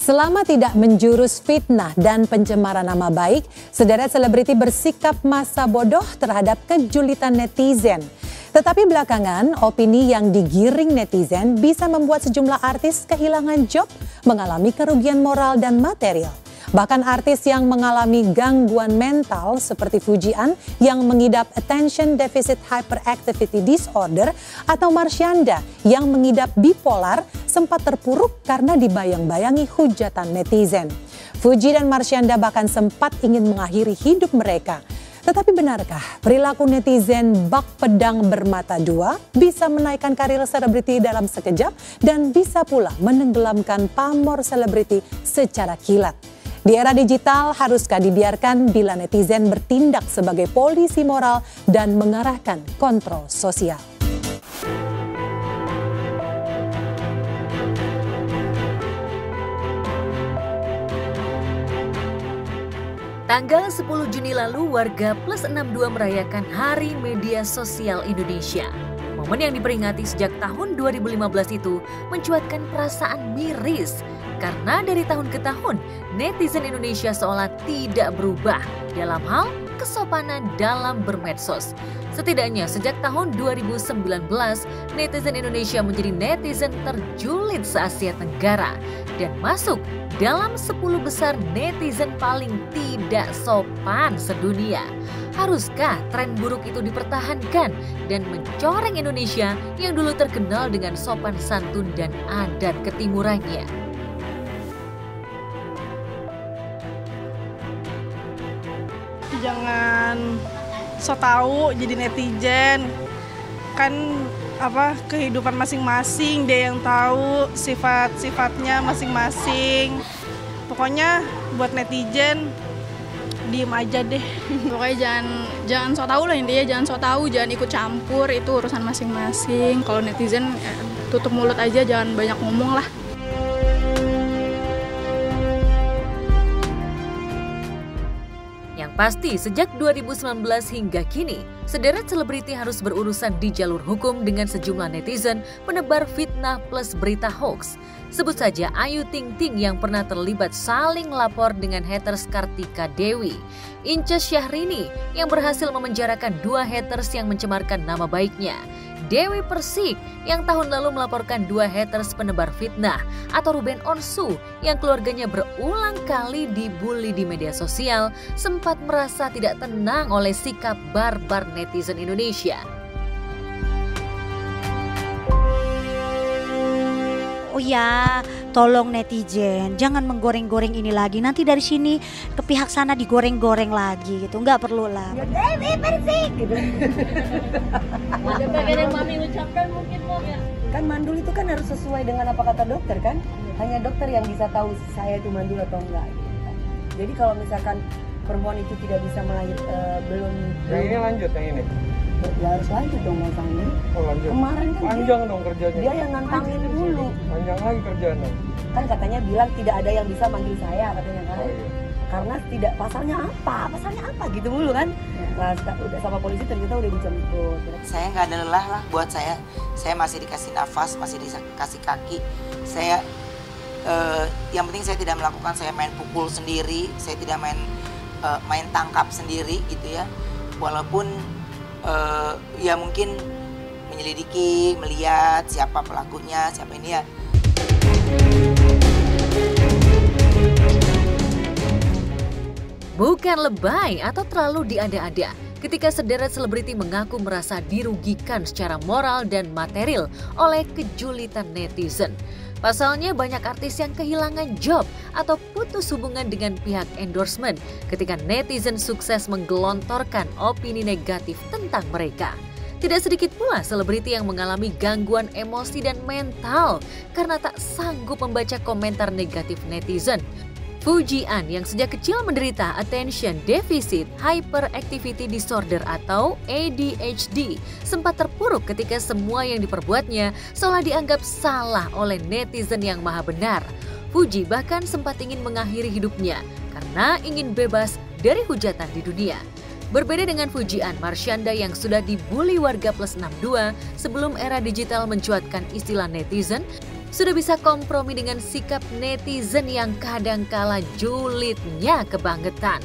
Selama tidak menjurus fitnah dan pencemaran nama baik, sederet selebriti bersikap masa bodoh terhadap kejulitan netizen. Tetapi belakangan, opini yang digiring netizen bisa membuat sejumlah artis kehilangan job, mengalami kerugian moral dan material. Bahkan artis yang mengalami gangguan mental seperti Fujian yang mengidap Attention Deficit Hyperactivity Disorder atau Marshanda yang mengidap bipolar sempat terpuruk karena dibayang-bayangi hujatan netizen. Fuji dan Marshanda bahkan sempat ingin mengakhiri hidup mereka. Tetapi benarkah perilaku netizen bak pedang bermata dua bisa menaikkan karir selebriti dalam sekejap dan bisa pula menenggelamkan pamor selebriti secara kilat? Di era digital, haruskah dibiarkan bila netizen bertindak sebagai polisi moral dan mengarahkan kontrol sosial? Tanggal 10 Juni lalu, warga Plus 62 merayakan Hari Media Sosial Indonesia. Momen yang diperingati sejak tahun 2015 itu mencuatkan perasaan miris. Karena dari tahun ke tahun, netizen Indonesia seolah tidak berubah dalam hal kesopanan dalam bermedsos. Setidaknya sejak tahun 2019, netizen Indonesia menjadi netizen terjulit se-Asia Tenggara dan masuk dalam 10 besar netizen paling tidak sopan sedunia. Haruskah tren buruk itu dipertahankan dan mencoreng Indonesia yang dulu terkenal dengan sopan santun dan adat ketimurannya? Jangan so tahu jadi netizen, kan kehidupan masing-masing dia yang tahu sifat-sifatnya masing-masing. Pokoknya buat netizen diem aja deh. Pokoknya jangan so tahu lah intinya, jangan so tahu, jangan ikut campur, itu urusan masing-masing. Kalau netizen tutup mulut aja, jangan banyak ngomong lah. Yang pasti, sejak 2019 hingga kini, sederet selebriti harus berurusan di jalur hukum dengan sejumlah netizen penebar fitnah plus berita hoax. Sebut saja Ayu Ting Ting yang pernah terlibat saling lapor dengan haters Kartika Dewi, Ince Syahrini yang berhasil memenjarakan 2 haters yang mencemarkan nama baiknya, Dewi Persik yang tahun lalu melaporkan 2 haters penebar fitnah, atau Ruben Onsu yang keluarganya berulang kali dibully di media sosial, sempat merasa tidak tenang oleh sikap barbar netizen Indonesia. Oh ya, tolong netizen, jangan menggoreng-goreng ini lagi. Nanti dari sini ke pihak sana digoreng-goreng lagi gitu. Nggak perlu lah. Bersih gitu. Ada bagian yang Mami ucapkan mungkin Mom ya. Kan mandul itu kan harus sesuai dengan apa kata dokter kan. Hanya dokter yang bisa tahu saya itu mandul atau enggak. Gitu kan. Jadi kalau misalkan perempuan itu tidak bisa melahirkan belum. Yang ini lanjut yang ini. Ya harus lanjut dong Mas ini. Oh lanjut. Kemarin kan panjang dong kerjanya. Dia yang nantangin dulu. Panjang lagi kerjanya. Kan katanya bilang tidak ada yang bisa manggil saya katanya kan. Oh, iya. Karena tidak pasalnya apa gitu mulu kan. Nah udah sama polisi ternyata udah dijemput. Saya nggak ada lelah lah buat saya masih dikasih nafas, masih dikasih kaki. Saya yang penting saya tidak melakukan, saya main pukul sendiri, saya tidak main tangkap sendiri gitu ya. Walaupun ya mungkin menyelidiki, melihat siapa pelakunya, siapa ini ya. Bukan lebay atau terlalu diada-ada ketika sederet selebriti mengaku merasa dirugikan secara moral dan material oleh kejulitan netizen. Pasalnya banyak artis yang kehilangan job atau putus hubungan dengan pihak endorsement ketika netizen sukses menggelontorkan opini negatif tentang mereka. Tidak sedikit pula selebriti yang mengalami gangguan emosi dan mental karena tak sanggup membaca komentar negatif netizen. Fujian yang sejak kecil menderita Attention Deficit Hyperactivity Disorder atau ADHD sempat terpuruk ketika semua yang diperbuatnya seolah dianggap salah oleh netizen yang maha benar. Fuji bahkan sempat ingin mengakhiri hidupnya karena ingin bebas dari hujatan di dunia. Berbeda dengan Fujian, Marshanda yang sudah dibully warga Plus 62 sebelum era digital mencuatkan istilah netizen, sudah bisa kompromi dengan sikap netizen yang kadangkala julidnya kebangetan.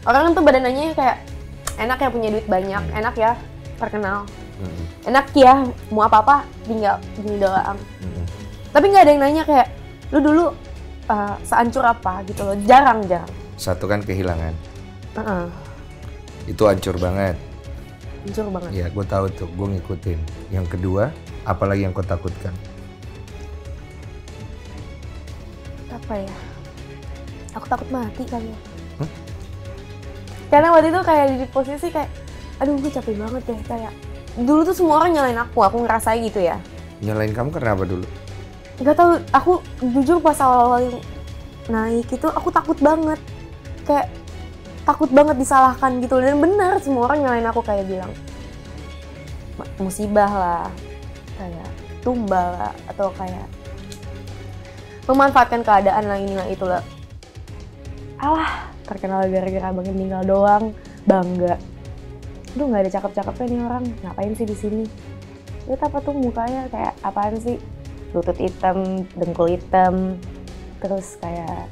Orang tuh badannya kayak enak ya punya duit banyak, enak ya terkenal, enak ya mau apa-apa tinggal gini doang. Tapi nggak ada yang nanya kayak lu dulu sehancur apa gitu loh, jarang. Satu kan kehilangan, itu hancur banget. Hancur banget. Ya gue tahu tuh, gue ngikutin. Yang kedua, apalagi yang kau takutkan? Apa ya? Aku takut mati kali ya. Karena waktu itu kayak di posisi kayak, aduh gue capek banget deh, kayak dulu tuh semua orang nyalain aku ngerasain gitu ya. Nyalain kamu karena apa dulu? Gak tahu, aku jujur pas awal-awal yang naik itu aku takut banget, kayak takut banget disalahkan gitu. Dan benar semua orang nyalain aku, kayak bilang musibah lah, kayak tumbal lah, atau kayak memanfaatkan keadaan lah, inilah itulah. Alah, terkenal gara-gara abangnya meninggal doang, bangga. Aduh nggak ada cakep-cakepnya nih orang, ngapain sih di sini? Lihat apa tuh mukanya kayak apaan sih? Lutut hitam, dengkul hitam, terus kayak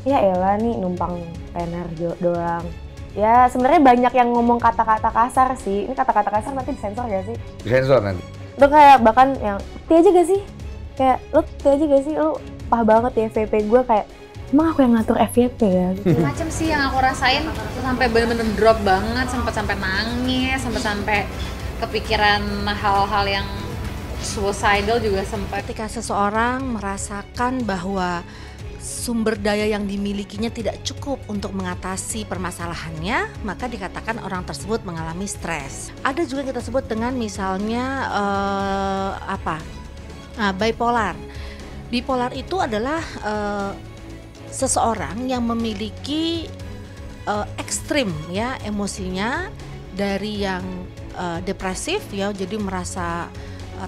ya elah nih numpang tenar doang. Ya sebenarnya banyak yang ngomong kata-kata kasar sih. Ini kata-kata kasar nanti disensor gak sih? Disensor nanti. Itu kayak bahkan yang ti aja gak sih? Kayak lu ti aja gak sih? Lu pah banget ya FYP gue, kayak emang aku yang ngatur FYP ya? Gitu. Macem sih yang aku rasain sampai bener-bener drop banget, sampai nangis, sampai kepikiran hal-hal yang suicidal juga sempat. Ketika seseorang merasakan bahwa sumber daya yang dimilikinya tidak cukup untuk mengatasi permasalahannya, maka dikatakan orang tersebut mengalami stres. Ada juga yang kita sebut dengan misalnya bipolar. Bipolar itu adalah seseorang yang memiliki ekstrim ya emosinya, dari yang depresif ya, jadi merasa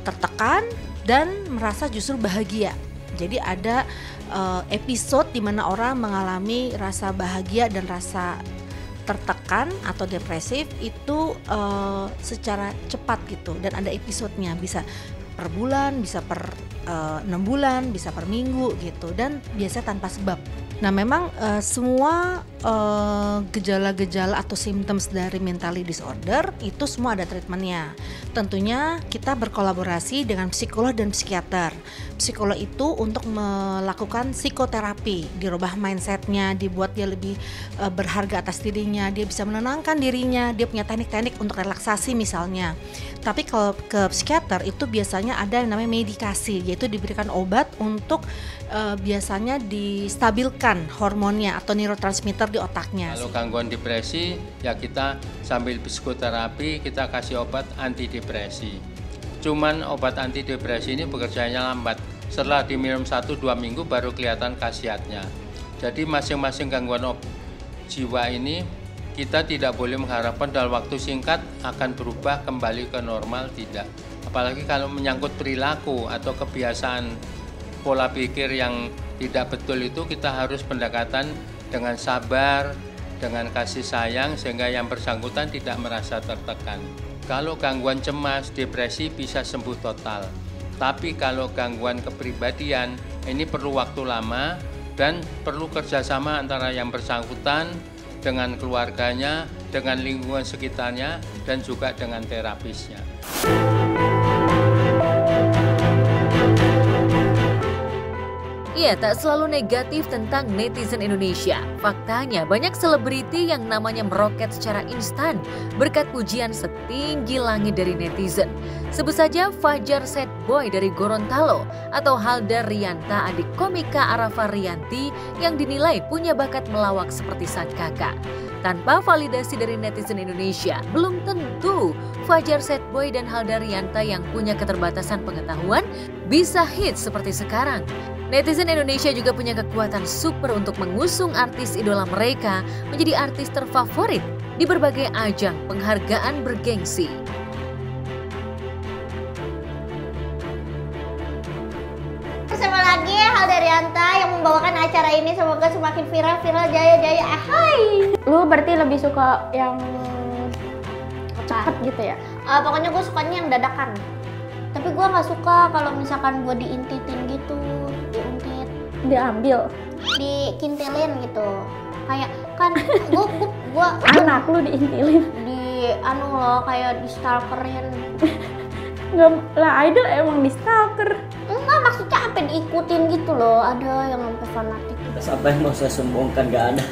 tertekan dan merasa justru bahagia. Jadi ada episode di mana orang mengalami rasa bahagia dan rasa tertekan atau depresif itu secara cepat gitu, dan ada episodenya, bisa per bulan, bisa per 6 bulan, bisa per minggu gitu, dan biasanya tanpa sebab. Nah memang semua gejala-gejala atau symptoms dari mentally disorder itu semua ada treatmentnya. Tentunya kita berkolaborasi dengan psikolog dan psikiater. Psikolog itu untuk melakukan psikoterapi, dirubah mindsetnya, dibuat dia lebih berharga atas dirinya, dia bisa menenangkan dirinya, dia punya teknik-teknik untuk relaksasi misalnya. Tapi kalau ke psikiater itu biasanya ada yang namanya medikasi, yaitu diberikan obat untuk biasanya distabilkan hormonnya atau neurotransmitter di otaknya. Kalau gangguan depresi, ya kita sambil psikoterapi kita kasih obat antidepresi. Cuman obat antidepresi ini bekerjanya lambat. Setelah diminum 1-2 minggu baru kelihatan khasiatnya. Jadi masing-masing gangguan jiwa ini kita tidak boleh mengharapkan dalam waktu singkat akan berubah kembali ke normal, tidak. Apalagi kalau menyangkut perilaku atau kebiasaan pola pikir yang tidak betul, itu kita harus pendekatan dengan sabar, dengan kasih sayang, sehingga yang bersangkutan tidak merasa tertekan. Kalau gangguan cemas, depresi bisa sembuh total. Tapi kalau gangguan kepribadian, ini perlu waktu lama dan perlu kerjasama antara yang bersangkutan dengan keluarganya, dengan lingkungan sekitarnya, dan juga dengan terapisnya. Iya, tak selalu negatif tentang netizen Indonesia. Faktanya banyak selebriti yang namanya meroket secara instan berkat pujian setinggi langit dari netizen. Sebut saja Fajar Sad Boy dari Gorontalo atau Halda Rianta, adik komika Arafa Rianti yang dinilai punya bakat melawak seperti sang kakak. Tanpa validasi dari netizen Indonesia, belum tentu Fajar Sad Boy dan Halda Rianta yang punya keterbatasan pengetahuan bisa hits seperti sekarang. Netizen Indonesia juga punya kekuatan super untuk mengusung artis idola mereka menjadi artis terfavorit di berbagai ajang penghargaan bergengsi. Bersama lagi Halda Rianta yang membawakan acara ini, semoga semakin viral jaya-jaya. Hai. Lu berarti lebih suka yang cepet gitu ya. Pokoknya gue sukanya yang dadakan. Tapi gue nggak suka kalau misalkan gue diintitin gitu, diuntit, diambil, dikintilin gitu. Kayak kan gue anak lu diintilin, anu loh, kayak di stalkerin. Nggak lah, idol emang di stalker. Enggak, maksudnya sampai diikutin gitu loh. Ada yang sampai fanatik. Apa yang mau saya sombongkan, nggak ada.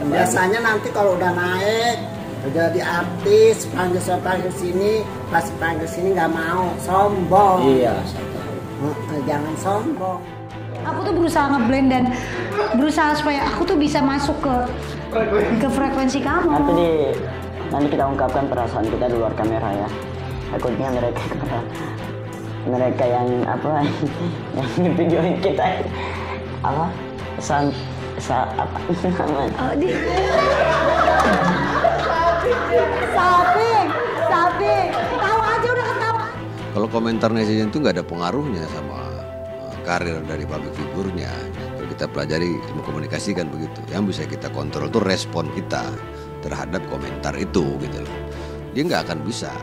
Biasanya nanti kalau udah naik jadi artis, panggil sini, pas panggil sini nggak mau, sombong. Iya, saya tahu. Jangan sombong. Aku tuh berusaha ngeblend dan berusaha supaya aku tuh bisa masuk ke frekuensi kamu. Nanti kita ungkapkan perasaan kita di luar kamera ya. Takutnya mereka yang apa yang videoin kita apa Sapi, tahu aja udah ketawa. Kalau komentar netizen itu nggak ada pengaruhnya sama karir dari public figurnya. Kalau kita pelajari ilmu komunikasi kan begitu. Yang bisa kita kontrol tuh respon kita terhadap komentar itu gitu loh. Dia nggak akan bisa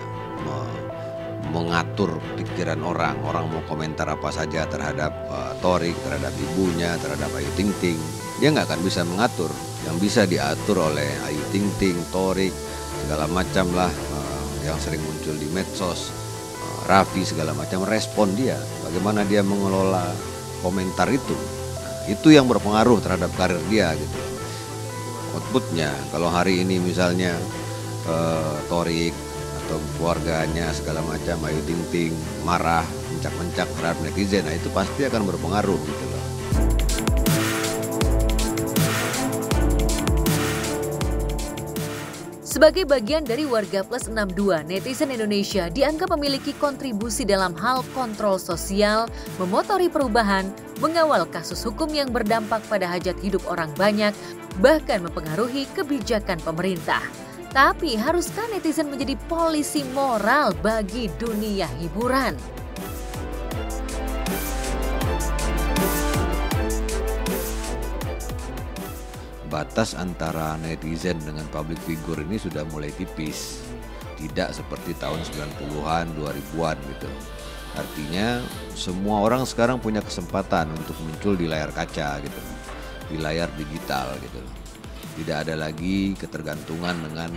mengatur pikiran orang mau komentar apa saja terhadap Thorik, terhadap ibunya, terhadap Ayu Ting Ting. Dia nggak akan bisa mengatur. Yang bisa diatur oleh Ayu Ting Ting, Thorik, segala macam lah yang sering muncul di medsos, Raffi segala macam, respon dia, bagaimana dia mengelola komentar itu. Nah, itu yang berpengaruh terhadap karir dia gitu. Outputnya, kalau hari ini misalnya Thorik atau keluarganya segala macam, Ayu Ting Ting marah, mencak-mencak terhadap netizen, nah itu pasti akan berpengaruh gitu loh. Sebagai bagian dari Warga Plus 62, netizen Indonesia dianggap memiliki kontribusi dalam hal kontrol sosial, memotori perubahan, mengawal kasus hukum yang berdampak pada hajat hidup orang banyak, bahkan mempengaruhi kebijakan pemerintah. Tapi haruskah netizen menjadi polisi moral bagi dunia hiburan? Batas antara netizen dengan public figure ini sudah mulai tipis. Tidak seperti tahun 90-an, 2000-an gitu. Artinya semua orang sekarang punya kesempatan untuk muncul di layar kaca gitu. Di layar digital gitu. Tidak ada lagi ketergantungan dengan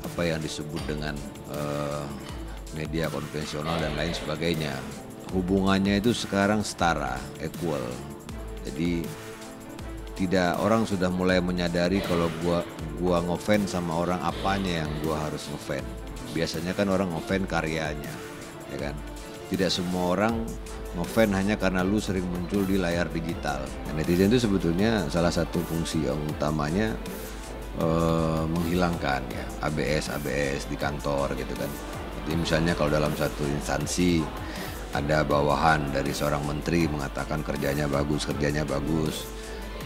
apa yang disebut dengan media konvensional dan lain sebagainya. Hubungannya itu sekarang setara, equal. Jadi tidak, orang sudah mulai menyadari kalau gua ngefans sama orang apanya yang gua harus ngefans. Biasanya kan orang ngefans karyanya, ya kan. Tidak semua orang ngefans hanya karena lu sering muncul di layar digital. Netizen itu sebetulnya salah satu fungsi yang utamanya menghilangkan ya ABS di kantor gitu kan. Jadi misalnya kalau dalam satu instansi ada bawahan dari seorang menteri mengatakan kerjanya bagus,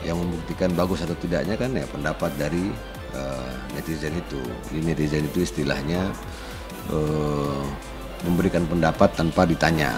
yang membuktikan bagus atau tidaknya kan ya pendapat dari netizen itu. Jadi netizen itu istilahnya memberikan pendapat tanpa ditanya.